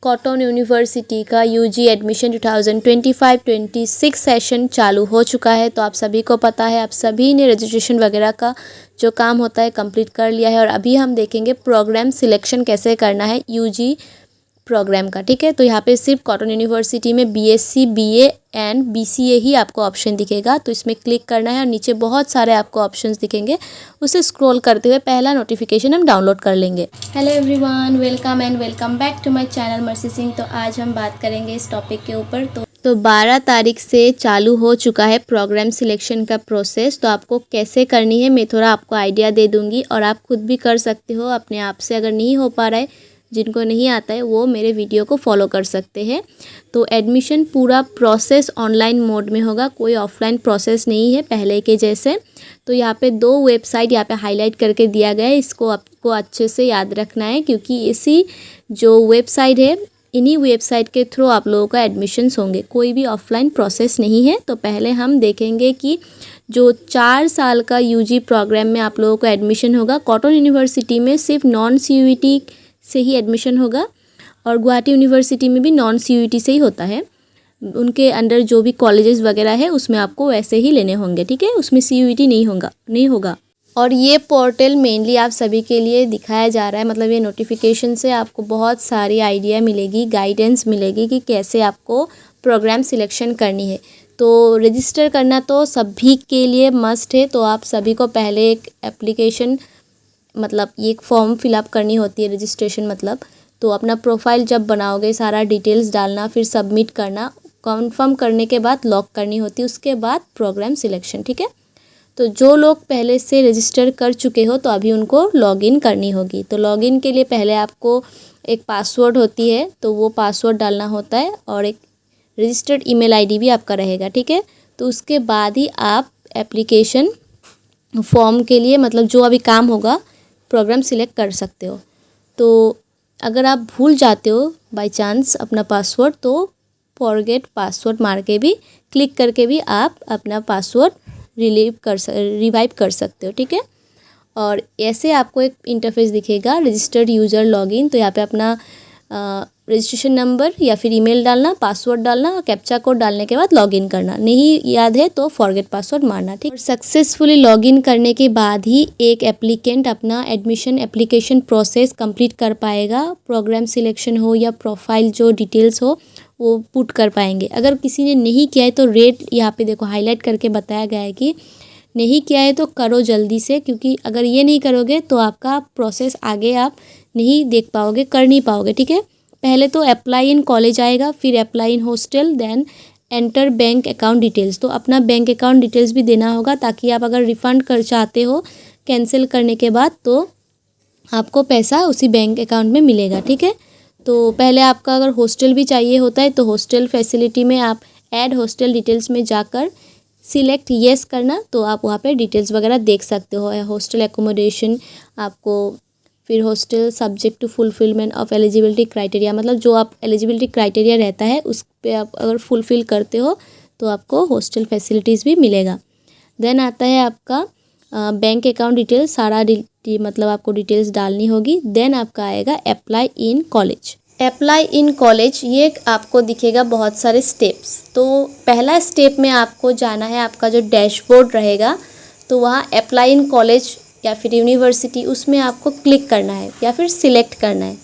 Cotton university का UG admission 2025-26 session चालू हो चुका है। तो आप सभी को पता है, आप सभी ने रजिस्ट्रेशन वगैरह का जो काम होता है कंप्लीट कर लिया है। और अभी हम देखेंगे प्रोग्राम सिलेक्शन कैसे करना है यूजी प्रोग्राम का, ठीक है। तो यहाँ पे सिर्फ कॉटन यूनिवर्सिटी में बीएससी, बीए एंड बीसीए ही आपको ऑप्शन दिखेगा। तो इसमें क्लिक करना है और नीचे बहुत सारे आपको ऑप्शंस दिखेंगे, उसे स्क्रॉल करते हुए पहला नोटिफिकेशन हम डाउनलोड कर लेंगे। Hello everyone, welcome and welcome back to my channel Mercy Singh. तो आज हम बात करेंगे इस टॉपिक के ऊपर। तो 12 तारीख से चालू हो चुका है प्रोग्राम सिलेक्शन का प्रोसेस। तो आपको कैसे करनी है मैं थोड़ा आपको आइडिया दे दूँगी और आप खुद भी कर सकते हो अपने आप से। अगर नहीं हो पा रहा है, जिनको नहीं आता है वो मेरे वीडियो को फॉलो कर सकते हैं। तो एडमिशन पूरा प्रोसेस ऑनलाइन मोड में होगा, कोई ऑफलाइन प्रोसेस नहीं है पहले के जैसे। तो यहाँ पे 2 वेबसाइट यहाँ पे हाईलाइट करके दिया गया है, इसको आपको अच्छे से याद रखना है क्योंकि इसी जो वेबसाइट है, इन्हीं वेबसाइट के थ्रू आप लोगों का एडमिशन्स होंगे, कोई भी ऑफलाइन प्रोसेस नहीं है। तो पहले हम देखेंगे कि जो 4 साल का यूजी प्रोग्राम में आप लोगों को एडमिशन होगा, कॉटन यूनिवर्सिटी में सिर्फ नॉन सीयूईटी से ही एडमिशन होगा और गुवाहाटी यूनिवर्सिटी में भी नॉन सीयूईटी से ही होता है। उनके अंडर जो भी कॉलेजेस वगैरह है उसमें आपको वैसे ही लेने होंगे, ठीक है। उसमें सीयूईटी नहीं होगा। और ये पोर्टल मेनली आप सभी के लिए दिखाया जा रहा है, मतलब ये नोटिफिकेशन से आपको बहुत सारी आइडिया मिलेगी, गाइडेंस मिलेगी कि कैसे आपको प्रोग्राम सिलेक्शन करनी है। तो रजिस्टर करना तो सभी के लिए मस्ट है। तो आप सभी को पहले एक एप्लीकेशन, मतलब ये एक फॉर्म फिलअप करनी होती है, रजिस्ट्रेशन मतलब। तो अपना प्रोफाइल जब बनाओगे सारा डिटेल्स डालना, फिर सबमिट करना, कंफर्म करने के बाद लॉक करनी होती है, उसके बाद प्रोग्राम सिलेक्शन, ठीक है। तो जो लोग पहले से रजिस्टर कर चुके हो तो अभी उनको लॉगिन करनी होगी। तो लॉगिन के लिए पहले आपको एक पासवर्ड होती है, तो वो पासवर्ड डालना होता है और एक रजिस्टर्ड ईमेल आईडी भी आपका रहेगा, ठीक है। तो उसके बाद ही आप एप्लीकेशन फॉर्म के लिए, मतलब जो अभी काम होगा, प्रोग्राम सिलेक्ट कर सकते हो। तो अगर आप भूल जाते हो बाय चांस अपना पासवर्ड, तो फॉरगेट पासवर्ड मार के भी, क्लिक करके भी आप अपना पासवर्ड रिवाइव कर सकते हो, ठीक है। और ऐसे आपको एक इंटरफेस दिखेगा, रजिस्टर्ड यूज़र लॉगिन। तो यहाँ पे अपना रजिस्ट्रेशन नंबर या फिर ईमेल डालना, पासवर्ड डालना और कैप्चा कोड डालने के बाद लॉगिन करना। नहीं याद है तो फॉरगेट पासवर्ड मारना, ठीक। और सक्सेसफुली लॉगिन करने के बाद ही एक एप्लीकेंट अपना एडमिशन एप्लीकेशन प्रोसेस कंप्लीट कर पाएगा। प्रोग्राम सिलेक्शन हो या प्रोफाइल जो डिटेल्स हो वो पुट कर पाएंगे। अगर किसी ने नहीं किया है तो रेड यहाँ पे देखो हाईलाइट करके बताया गया है कि नहीं किया है तो करो जल्दी से, क्योंकि अगर ये नहीं करोगे तो आपका प्रोसेस आगे आप नहीं देख पाओगे, कर नहीं पाओगे, ठीक है। पहले तो अप्लाई इन कॉलेज आएगा, फिर apply in hostel, then enter bank account details. तो अपना बैंक अकाउंट डिटेल्स भी देना होगा ताकि आप अगर रिफ़ंड कर चाहते हो कैंसिल करने के बाद, तो आपको पैसा उसी बैंक अकाउंट में मिलेगा, ठीक है। तो पहले आपका अगर हॉस्टल भी चाहिए होता है तो हॉस्टल फैसिलिटी में आप ऐड हॉस्टल डिटेल्स में जाकर सिलेक्ट येस करना, तो आप वहाँ पे डिटेल्स वगैरह देख सकते हो। हॉस्टल एकोमोडेशन आपको, फिर hostel subject to fulfilment of eligibility criteria, मतलब जो आप एलिजिबिलिटी क्राइटेरिया रहता है उस पे आप अगर फुलफ़िल करते हो तो आपको हॉस्टल फैसिलिटीज़ भी मिलेगा। देन आता है आपका बैंक अकाउंट डिटेल्स, सारा मतलब आपको डिटेल्स डालनी होगी। देन आपका आएगा apply in college. Apply in college ये आपको दिखेगा बहुत सारे स्टेप्स। तो पहला स्टेप में आपको जाना है, आपका जो डैशबोर्ड रहेगा तो वहाँ अप्लाई इन कॉलेज या फिर यूनिवर्सिटी, उसमें आपको क्लिक करना है या फिर सिलेक्ट करना है।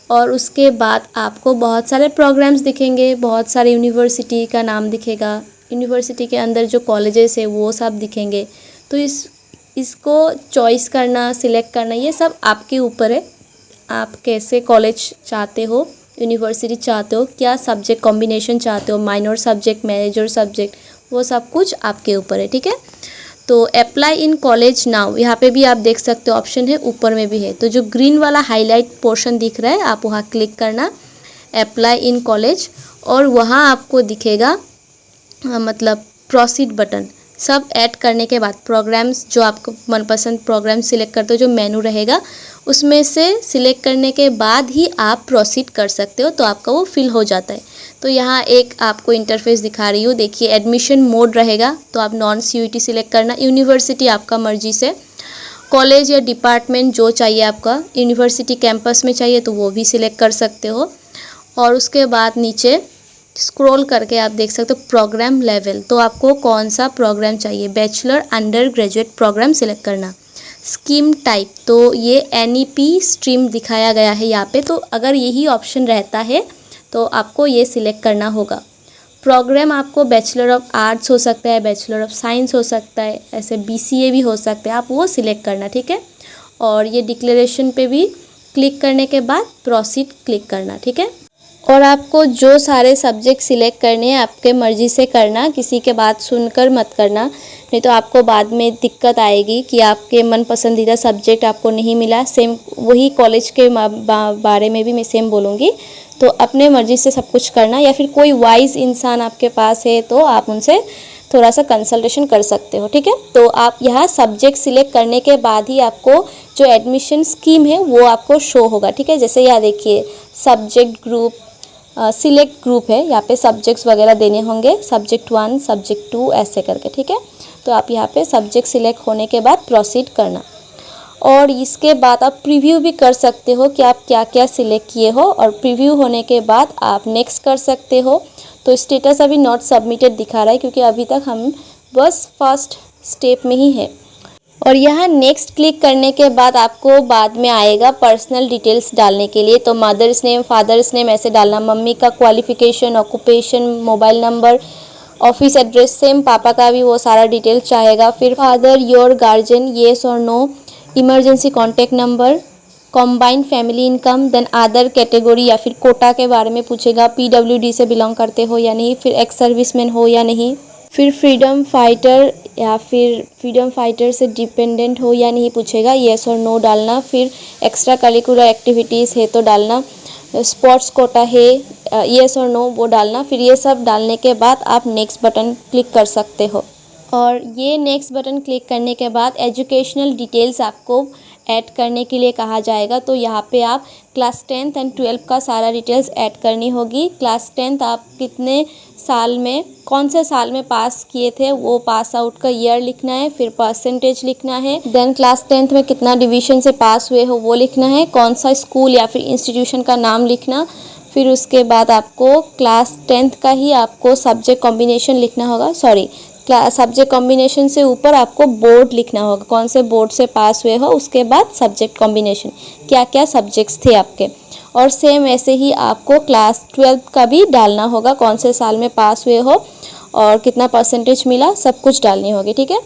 और उसके बाद आपको बहुत सारे प्रोग्राम्स दिखेंगे, बहुत सारे यूनिवर्सिटी का नाम दिखेगा, यूनिवर्सिटी के अंदर जो कॉलेजेस है वो सब दिखेंगे। तो इसको चॉइस करना, सिलेक्ट करना, ये सब आपके ऊपर है। आप कैसे कॉलेज चाहते हो, यूनिवर्सिटी चाहते हो, क्या सब्जेक्ट कॉम्बिनेशन चाहते हो, माइनर सब्जेक्ट, मेजर सब्जेक्ट, वो सब कुछ आपके ऊपर है, ठीक है। तो अप्लाई इन कॉलेज नाउ, यहाँ पे भी आप देख सकते हो ऑप्शन है, ऊपर में भी है। तो जो ग्रीन वाला हाईलाइट पोर्शन दिख रहा है आप वहाँ क्लिक करना, अप्लाई इन कॉलेज, और वहाँ आपको दिखेगा मतलब प्रोसीड बटन। सब ऐड करने के बाद प्रोग्राम्स, जो आपको मनपसंद प्रोग्राम सिलेक्ट करते हो, जो मेनू रहेगा उसमें से सिलेक्ट करने के बाद ही आप प्रोसीड कर सकते हो, तो आपका वो फिल हो जाता है। तो यहाँ एक आपको इंटरफेस दिखा रही हूँ, देखिए एडमिशन मोड रहेगा, तो आप नॉन सीयूईटी सिलेक्ट करना, यूनिवर्सिटी आपका मर्जी से, कॉलेज या डिपार्टमेंट जो चाहिए आपका, यूनिवर्सिटी कैंपस में चाहिए तो वो भी सिलेक्ट कर सकते हो। और उसके बाद नीचे स्क्रॉल करके आप देख सकते हो प्रोग्राम लेवल। तो आपको कौन सा प्रोग्राम चाहिए, bachelor under graduate program select करना। स्कीम टाइप, तो ये NEP स्ट्रीम दिखाया गया है यहाँ पे, तो अगर यही ऑप्शन रहता है तो आपको ये सिलेक्ट करना होगा। प्रोग्राम आपको बैचलर ऑफ आर्ट्स हो सकता है, बैचलर ऑफ साइंस हो सकता है, ऐसे BCA भी हो सकता है, आप वो सिलेक्ट करना, ठीक है। और ये डिक्लेरेशन पे भी क्लिक करने के बाद प्रोसीड क्लिक करना, ठीक है। और आपको जो सारे सब्जेक्ट सिलेक्ट करने हैं आपके मर्ज़ी से करना, किसी के बात सुनकर मत करना, नहीं तो आपको बाद में दिक्कत आएगी कि आपके मन पसंदीदा सब्जेक्ट आपको नहीं मिला। सेम वही कॉलेज के बारे में भी मैं सेम बोलूँगी। तो अपने मर्ज़ी से सब कुछ करना, या फिर कोई वाइज इंसान आपके पास है तो आप उनसे थोड़ा सा कंसल्टेशन कर सकते हो, ठीक है। तो आप यहाँ सब्जेक्ट सिलेक्ट करने के बाद ही आपको जो एडमिशन स्कीम है वो आपको शो होगा, ठीक है। जैसे यहाँ देखिए सब्जेक्ट ग्रुप, सिलेक्ट ग्रुप है, यहाँ पे सब्जेक्ट्स वगैरह देने होंगे, सब्जेक्ट 1 सब्जेक्ट 2 ऐसे करके, ठीक है। तो आप यहाँ पे सब्जेक्ट सिलेक्ट होने के बाद प्रोसीड करना, और इसके बाद आप प्रीव्यू भी कर सकते हो कि आप क्या क्या सिलेक्ट किए हो, और प्रीव्यू होने के बाद आप नेक्स्ट कर सकते हो। तो स्टेटस अभी नॉट सबमिटेड दिखा रहा है क्योंकि अभी तक हम बस फर्स्ट स्टेप में ही है। और यहाँ नेक्स्ट क्लिक करने के बाद आपको बाद में आएगा पर्सनल डिटेल्स डालने के लिए। तो मदर्स नेम, फादर्स नेम ऐसे डालना, मम्मी का qualification, occupation, mobile number, office address same, papa का भी वो सारा डिटेल्स चाहेगा। फिर फादर योर गार्जियन, येस और no, emergency contact number, combined family income, then other category या फिर कोटा के बारे में पूछेगा, PWD से बिलोंग करते हो या नहीं, फिर एक्स सर्विसमैन हो या नहीं, फिर फ्रीडम फाइटर या फिर फ्रीडम फाइटर से डिपेंडेंट हो या नहीं पूछेगा, येस और नो डालना। फिर एक्स्ट्रा करिकुलर एक्टिविटीज़ है तो डालना, स्पोर्ट्स कोटा है येस और नो वो डालना। फिर ये सब डालने के बाद आप नेक्स्ट बटन क्लिक कर सकते हो। और ये नेक्स्ट बटन क्लिक करने के बाद एजुकेशनल डिटेल्स आपको ऐड करने के लिए कहा जाएगा। तो यहाँ पे आप क्लास 10th एंड 12th का सारा डिटेल्स ऐड करनी होगी। क्लास 10th आप कितने साल में, कौन से साल में पास किए थे वो पास आउट का ईयर लिखना है, फिर परसेंटेज लिखना है, देन क्लास 10th में कितना डिवीजन से पास हुए हो वो लिखना है, कौन सा स्कूल या फिर इंस्टीट्यूशन का नाम लिखना। फिर उसके बाद आपको क्लास 10th का ही आपको सब्जेक्ट कॉम्बिनेशन लिखना होगा, सब्जेक्ट कॉम्बिनेशन से ऊपर आपको बोर्ड लिखना होगा, कौन से बोर्ड से पास हुए हो, उसके बाद सब्जेक्ट कॉम्बिनेशन, क्या क्या सब्जेक्ट्स थे आपके। और सेम ऐसे ही आपको क्लास 12th का भी डालना होगा, कौन से साल में पास हुए हो और कितना परसेंटेज मिला, सब कुछ डालनी होगी, ठीक है।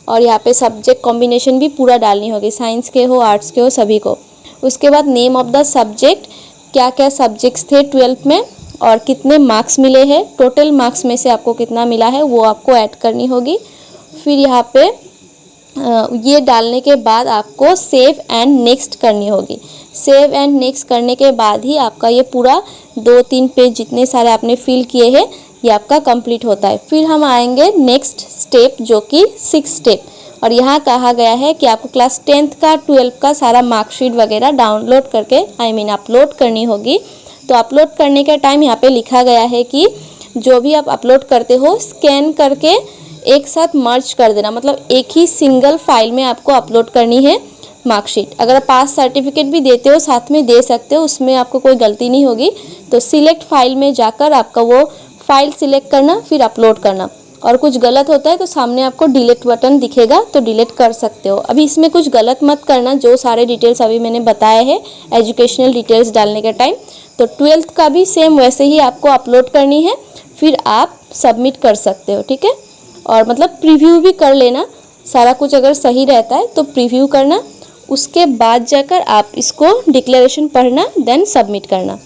और यहाँ पे सब्जेक्ट कॉम्बिनेशन भी पूरा डालनी होगी, साइंस के हो, आर्ट्स के हो, सभी को। उसके बाद नेम ऑफ द सब्जेक्ट, क्या क्या सब्जेक्ट्स थे 12th में और कितने मार्क्स मिले हैं, टोटल मार्क्स में से आपको कितना मिला है वो आपको ऐड करनी होगी। फिर यहाँ पे ये डालने के बाद आपको सेव एंड नेक्स्ट करनी होगी। सेव एंड नेक्स्ट करने के बाद ही आपका ये पूरा 2-3 पेज जितने सारे आपने फिल किए हैं ये आपका कंप्लीट होता है। फिर हम आएंगे नेक्स्ट स्टेप जो कि 6th स्टेप, और यहाँ कहा गया है कि आपको क्लास 10th का 12th का सारा मार्कशीट वगैरह डाउनलोड करके अपलोड करनी होगी। तो अपलोड करने का टाइम यहाँ पे लिखा गया है कि जो भी आप अपलोड करते हो स्कैन करके एक साथ मर्ज कर देना, मतलब एक ही सिंगल फाइल में आपको अपलोड करनी है मार्कशीट। अगर आप पास सर्टिफिकेट भी देते हो साथ में दे सकते हो, उसमें आपको कोई गलती नहीं होगी। तो सिलेक्ट फाइल में जाकर आपका वो फाइल सिलेक्ट करना, फिर अपलोड करना, और कुछ गलत होता है तो सामने आपको डिलीट बटन दिखेगा तो डिलीट कर सकते हो। अभी इसमें कुछ गलत मत करना, जो सारे डिटेल्स अभी मैंने बताए हैं एजुकेशनल डिटेल्स डालने के टाइम। तो 12th का भी सेम वैसे ही आपको अपलोड करनी है, फिर आप सबमिट कर सकते हो, ठीक है। और मतलब प्रीव्यू भी कर लेना, सारा कुछ अगर सही रहता है तो प्रीव्यू करना, उसके बाद जाकर आप इसको डिक्लेरेशन पढ़ना, देन सबमिट करना।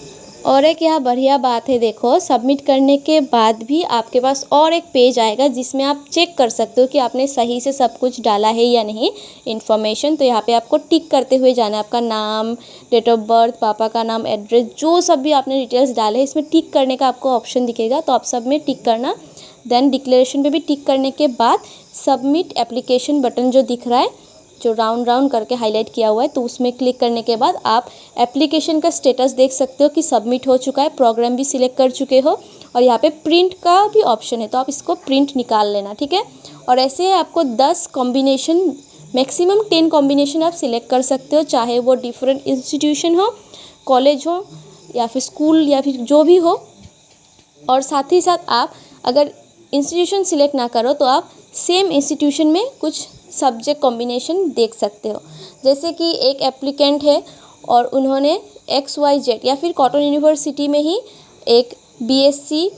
और एक यहाँ बढ़िया बात है, देखो सबमिट करने के बाद भी आपके पास और एक पेज आएगा जिसमें आप चेक कर सकते हो कि आपने सही से सब कुछ डाला है या नहीं इन्फॉर्मेशन। तो यहाँ पे आपको टिक करते हुए जाना है, आपका नाम, डेट ऑफ बर्थ, पापा का नाम, एड्रेस, जो सब भी आपने डिटेल्स डाले इसमें टिक करने का आपको ऑप्शन दिखेगा, तो आप सब में टिक करना। देन डिक्लेरेशन पे भी टिक करने के बाद सबमिट एप्लीकेशन बटन जो दिख रहा है, जो राउंड करके हाईलाइट किया हुआ है, तो उसमें क्लिक करने के बाद आप एप्लीकेशन का स्टेटस देख सकते हो कि सबमिट हो चुका है, प्रोग्राम भी सिलेक्ट कर चुके हो। और यहाँ पे प्रिंट का भी ऑप्शन है, तो आप इसको प्रिंट निकाल लेना, ठीक है। और ऐसे आपको 10 कॉम्बिनेशन, मैक्सिमम 10 कॉम्बिनेशन आप सिलेक्ट कर सकते हो, चाहे वो डिफरेंट इंस्टीट्यूशन हो, कॉलेज हो या फिर स्कूल या फिर जो भी हो, और साथ ही साथ आप अगर इंस्टीट्यूशन सिलेक्ट ना करो तो आप सेम इंस्टीट्यूशन में कुछ सब्जेक्ट कॉम्बिनेशन देख सकते हो। जैसे कि एक एप्लीकेंट है और उन्होंने XYZ या फिर कॉटन यूनिवर्सिटी में ही एक BSc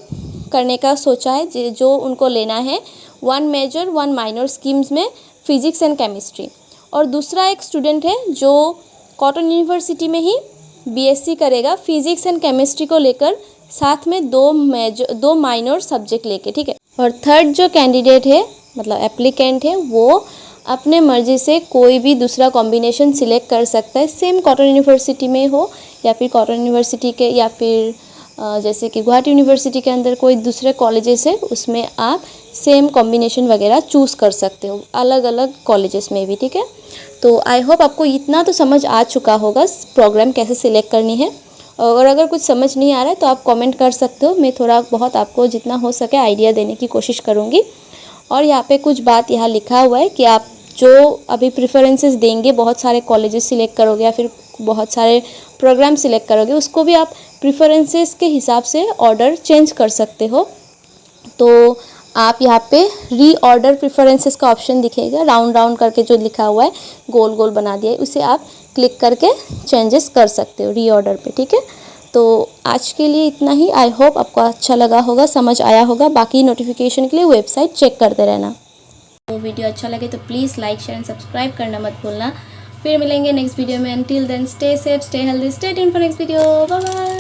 करने का सोचा है, जो उनको लेना है 1 मेजर 1 माइनर स्कीम्स में फिजिक्स एंड केमिस्ट्री। और दूसरा एक स्टूडेंट है जो कॉटन यूनिवर्सिटी में ही BSc करेगा फिजिक्स एंड केमिस्ट्री को लेकर, साथ में 2 माइनर सब्जेक्ट लेके, ठीक है। और थर्ड जो कैंडिडेट है मतलब एप्लीकेंट है, वो अपने मर्ज़ी से कोई भी दूसरा कॉम्बिनेशन सिलेक्ट कर सकता है, सेम कॉटन यूनिवर्सिटी में हो या फिर कॉटन यूनिवर्सिटी के, या फिर जैसे कि गुवाहाटी यूनिवर्सिटी के अंदर कोई दूसरे कॉलेजेस है उसमें आप सेम कॉम्बिनेशन वगैरह चूज़ कर सकते हो अलग अलग कॉलेजेस में भी, ठीक है। तो आई होप आपको इतना तो समझ आ चुका होगा प्रोग्राम कैसे सिलेक्ट करनी है। और अगर कुछ समझ नहीं आ रहा है तो आप कमेंट कर सकते हो, मैं थोड़ा बहुत आपको जितना हो सके आइडिया देने की कोशिश करूँगी। और यहाँ पे कुछ बात यहाँ लिखा हुआ है कि आप जो अभी प्रेफरेंसेस देंगे, बहुत सारे कॉलेजेस सिलेक्ट करोगे या फिर बहुत सारे प्रोग्राम सिलेक्ट करोगे, उसको भी आप प्रेफरेंसेस के हिसाब से ऑर्डर चेंज कर सकते हो। तो आप यहाँ पे रीऑर्डर प्रेफरेंसेस का ऑप्शन दिखेगा, राउंड राउंड करके जो लिखा हुआ है, गोल गोल बना दिया है, उसे आप क्लिक करके चेंजेस कर सकते हो रीऑर्डर पे, ठीक है। तो आज के लिए इतना ही। आई होप आपको अच्छा लगा होगा, समझ आया होगा। बाकी नोटिफिकेशन के लिए वेबसाइट चेक करते रहना। तो वीडियो अच्छा लगे तो please like share and subscribe करना मत भूलना। फिर मिलेंगे नेक्स्ट वीडियो में। Until then stay safe, stay healthy, stay tuned for next video. Bye bye.